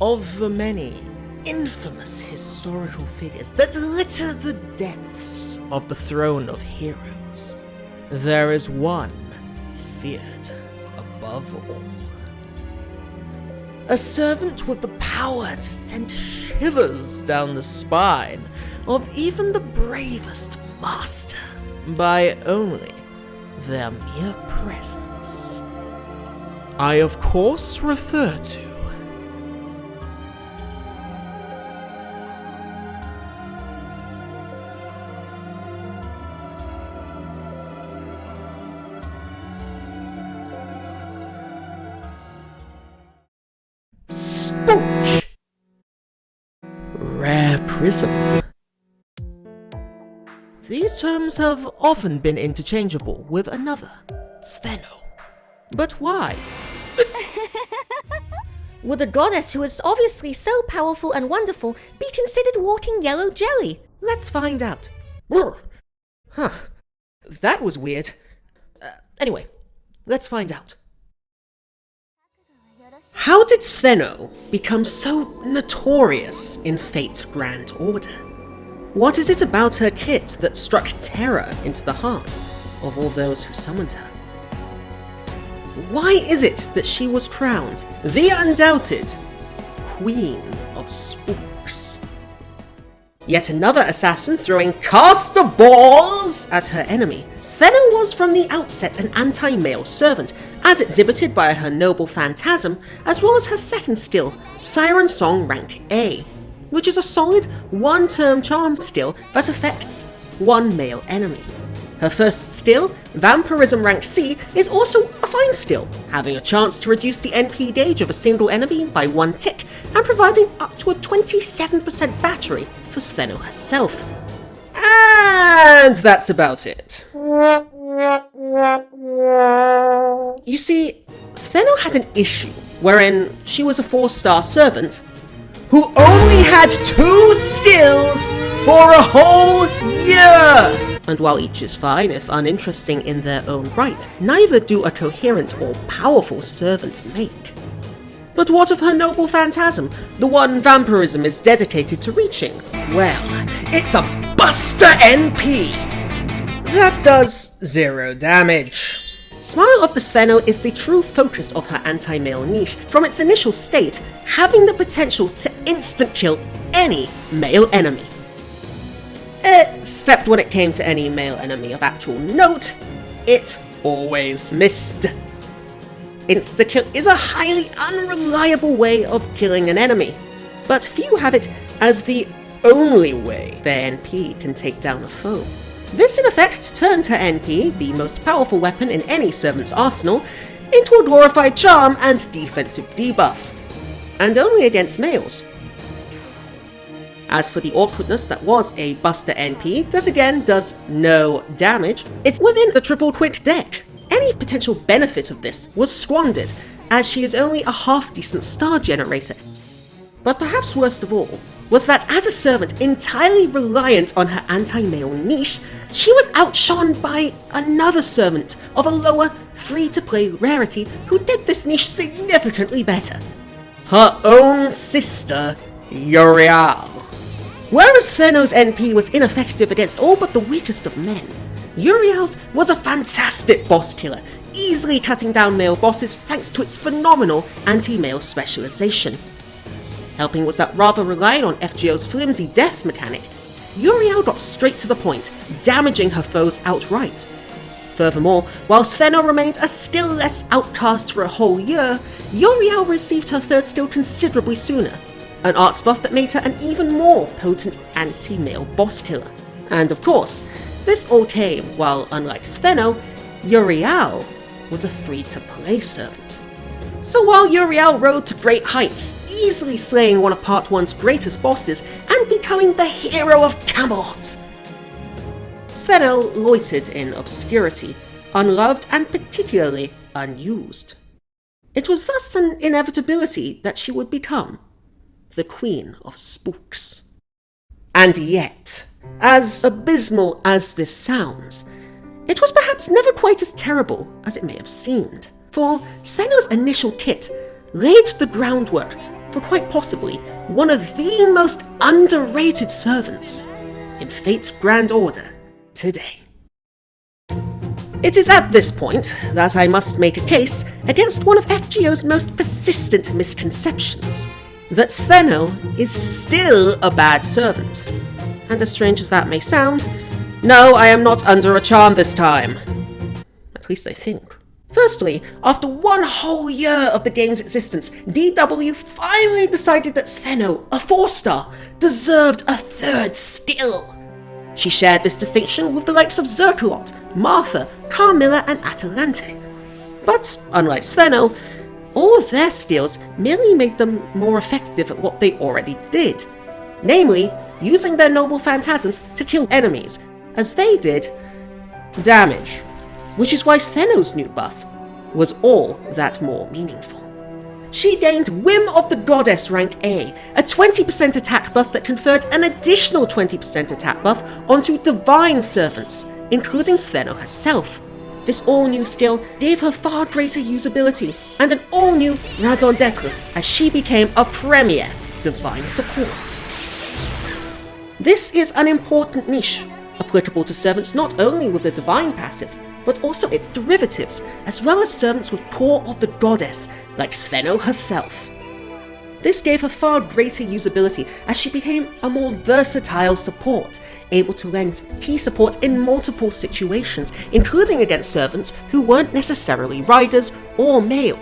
Of the many infamous historical figures that litter the depths of the throne of heroes, there is one feared above all. A servant with the power to send shivers down the spine of even the bravest master by only their mere presence. I of course refer to Spook. Rare Prism. These terms have often been interchangeable with another, Stheno. But why? Would a goddess who is obviously so powerful and wonderful be considered walking yellow jelly? Let's find out. Huh. That was weird. Anyway, let's find out. How did Stheno become so notorious in Fate's Grand Order? What is it about her kit that struck terror into the heart of all those who summoned her? Why is it that she was crowned the undoubted Queen of Spooks? Yet another assassin throwing caster balls at her enemy, Stheno was from the outset an anti-male servant, as exhibited by her noble phantasm, as well as her second skill, Siren Song Rank A, which is a solid one-turn charm skill that affects one male enemy. Her first skill, Vampirism Rank C, is also a fine skill, having a chance to reduce the NP gauge of a single enemy by 1 tick, and providing up to a 27% battery for Stheno herself. And that's about it. You see, Stheno had an issue wherein she was a 4-star servant who only had 2 skills for a whole year! And while each is fine if uninteresting in their own right, neither do a coherent or powerful servant make. But what of her noble phantasm, the one vampirism is dedicated to reaching? Well, it's a Buster NP! That does 0 damage. Smile of the Stheno is the true focus of her anti-male niche, from its initial state, having the potential to instant-kill any male enemy. Except when it came to any male enemy of actual note, it always missed. Insta-kill is a highly unreliable way of killing an enemy, but few have it as the only way their NP can take down a foe. This in effect turned her NP, the most powerful weapon in any servant's arsenal, into a glorified charm and defensive debuff, and only against males. As for the awkwardness that was a Buster NP, this again does no damage. It's within the triple quick deck. Any potential benefit of this was squandered, as she is only a half-decent star generator. But perhaps worst of all, was that as a servant entirely reliant on her anti-male niche, she was outshone by another servant of a lower, free-to-play rarity who did this niche significantly better. Her own sister, Uriel. Whereas Stheno's NP was ineffective against all but the weakest of men, Uriel's was a fantastic boss killer, easily cutting down male bosses thanks to its phenomenal anti-male specialization. Helping was that rather relying on FGO's flimsy death mechanic, Uriel got straight to the point, damaging her foes outright. Furthermore, while Stheno remained a skill-less outcast for a whole year, Uriel received her third skill considerably sooner, an arts buff that made her an even more potent anti-male boss killer. And of course, this all came while, unlike Stheno, Uriel was a free-to-play servant. So while Uriel rode to great heights, easily slaying one of Part 1's greatest bosses and becoming the hero of Camelot, Stheno loitered in obscurity, unloved and particularly unused. It was thus an inevitability that she would become the Queen of Spooks. And yet, as abysmal as this sounds, it was perhaps never quite as terrible as it may have seemed. For Stheno's initial kit laid the groundwork for quite possibly one of the most underrated servants in Fate's Grand Order today. It is at this point that I must make a case against one of FGO's most persistent misconceptions, that Stheno is still a bad servant. And as strange as that may sound, no, I am not under a charm this time. At least I think. Firstly, after one whole year of the game's existence, DW finally decided that Stheno, a 4-star, deserved a 3rd skill. She shared this distinction with the likes of Zerkalot, Martha, Carmilla, and Atalante. But, unlike Stheno, all of their skills merely made them more effective at what they already did, namely, using their noble phantasms to kill enemies, as they did damage, which is why Stheno's new buff was all that more meaningful. She gained Whim of the Goddess rank A, a 20% attack buff that conferred an additional 20% attack buff onto divine servants, including Stheno herself. This all-new skill gave her far greater usability and an all-new raison d'etre as she became a premier divine support. This is an important niche, applicable to servants not only with the divine passive, but also its derivatives, as well as servants with Core of the Goddess, like Stheno herself. This gave her far greater usability as she became a more versatile support, able to lend key support in multiple situations, including against servants who weren't necessarily riders or male.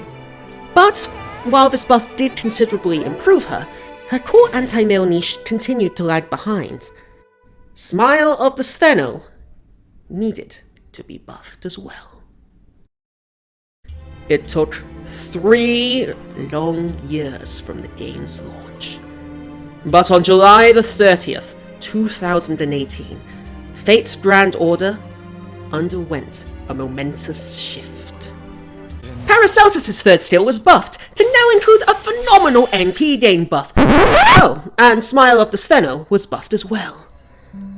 But while this buff did considerably improve her, her core anti-male niche continued to lag behind. Smile of the Stheno needed to be buffed as well. It took 3 long years from the game's launch. But on July the 30th, 2018, Fate's Grand Order underwent a momentous shift. Paracelsus' 3rd skill was buffed to now include a phenomenal NP gain buff. Oh, and Smile of the Stheno was buffed as well.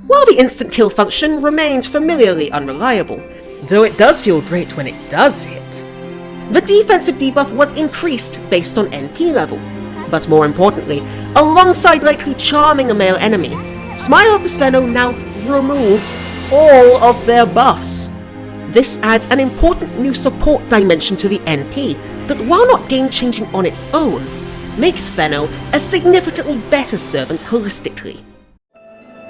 While the instant kill function remained familiarly unreliable, though it does feel great when it does hit, the defensive debuff was increased based on NP level. But more importantly, alongside likely charming a male enemy, Smile of the Stheno now removes all of their buffs. This adds an important new support dimension to the NP that, while not game-changing on its own, makes Stheno a significantly better servant holistically.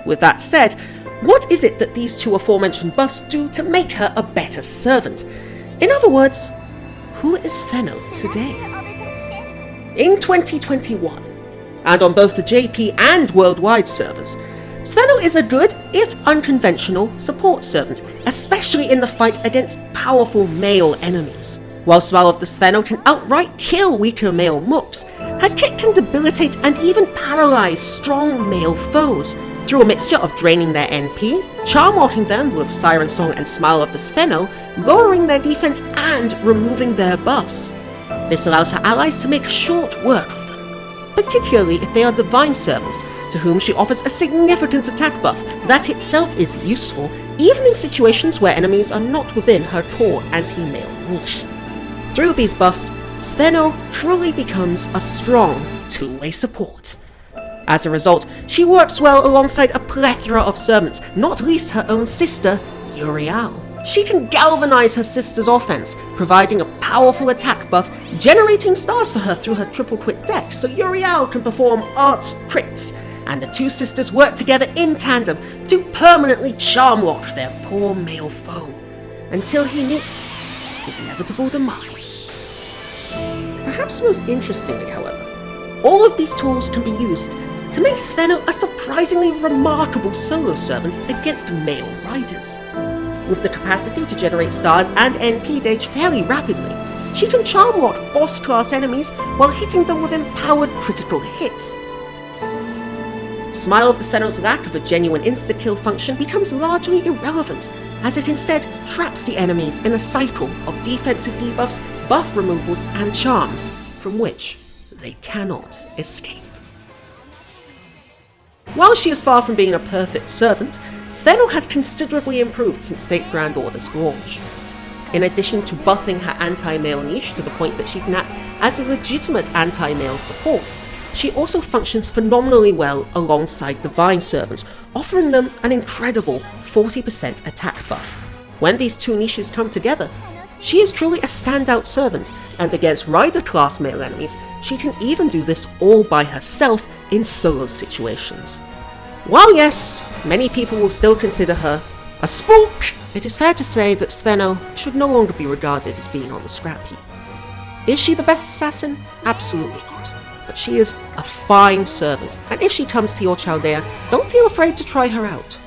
With that said, what is it that these two aforementioned buffs do to make her a better servant? In other words, who is Stheno today? In 2021, and on both the JP and worldwide servers, Stheno is a good, if unconventional, support servant, especially in the fight against powerful male enemies. While Smile of the Stheno can outright kill weaker male mooks, her kit can debilitate and even paralyze strong male foes, through a mixture of draining their NP, charm-walking them with Siren Song and Smile of the Stheno, lowering their defense and removing their buffs. This allows her allies to make short work of them, particularly if they are divine servants, to whom she offers a significant attack buff that itself is useful, even in situations where enemies are not within her core anti-male niche. Through these buffs, Stheno truly becomes a strong two-way support. As a result, she works well alongside a plethora of servants, not least her own sister, Uriel. She can galvanize her sister's offense, providing a powerful attack buff, generating stars for her through her triple crit deck, so Uriel can perform arts crits, and the two sisters work together in tandem to permanently charm-lock their poor male foe, until he meets his inevitable demise. Perhaps most interestingly, however, all of these tools can be used to make Stheno a surprisingly remarkable solo servant against male riders. With the capacity to generate stars and NP gauge fairly rapidly, she can charm-lock boss-class enemies while hitting them with empowered critical hits. Smile of the Stheno's lack of a genuine insta-kill function becomes largely irrelevant, as it instead traps the enemies in a cycle of defensive debuffs, buff removals, and charms, from which they cannot escape. While she is far from being a perfect servant, Stheno has considerably improved since Fate Grand Order's launch. In addition to buffing her anti-male niche to the point that she can act as a legitimate anti-male support, she also functions phenomenally well alongside Divine Servants, offering them an incredible 40% attack buff. When these two niches come together, she is truly a standout servant, and against Rider class male enemies, she can even do this all by herself in solo situations. While yes, many people will still consider her a Spook, it is fair to say that Stheno should no longer be regarded as being on the scrap heap. Is she the best assassin? Absolutely not. But she is a fine servant, and if she comes to your Chaldea, don't feel afraid to try her out.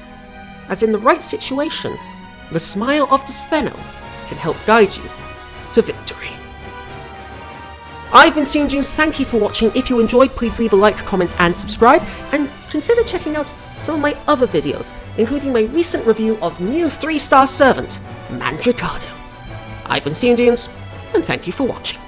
As in the right situation, the smile of the Stheno can help guide you to victory. I've been Seeing, thank you for watching. If you enjoyed, please leave a like, comment and subscribe, and consider checking out some of my other videos, including my recent review of new 3-star servant, Mandracado. I've been Seeing, and thank you for watching.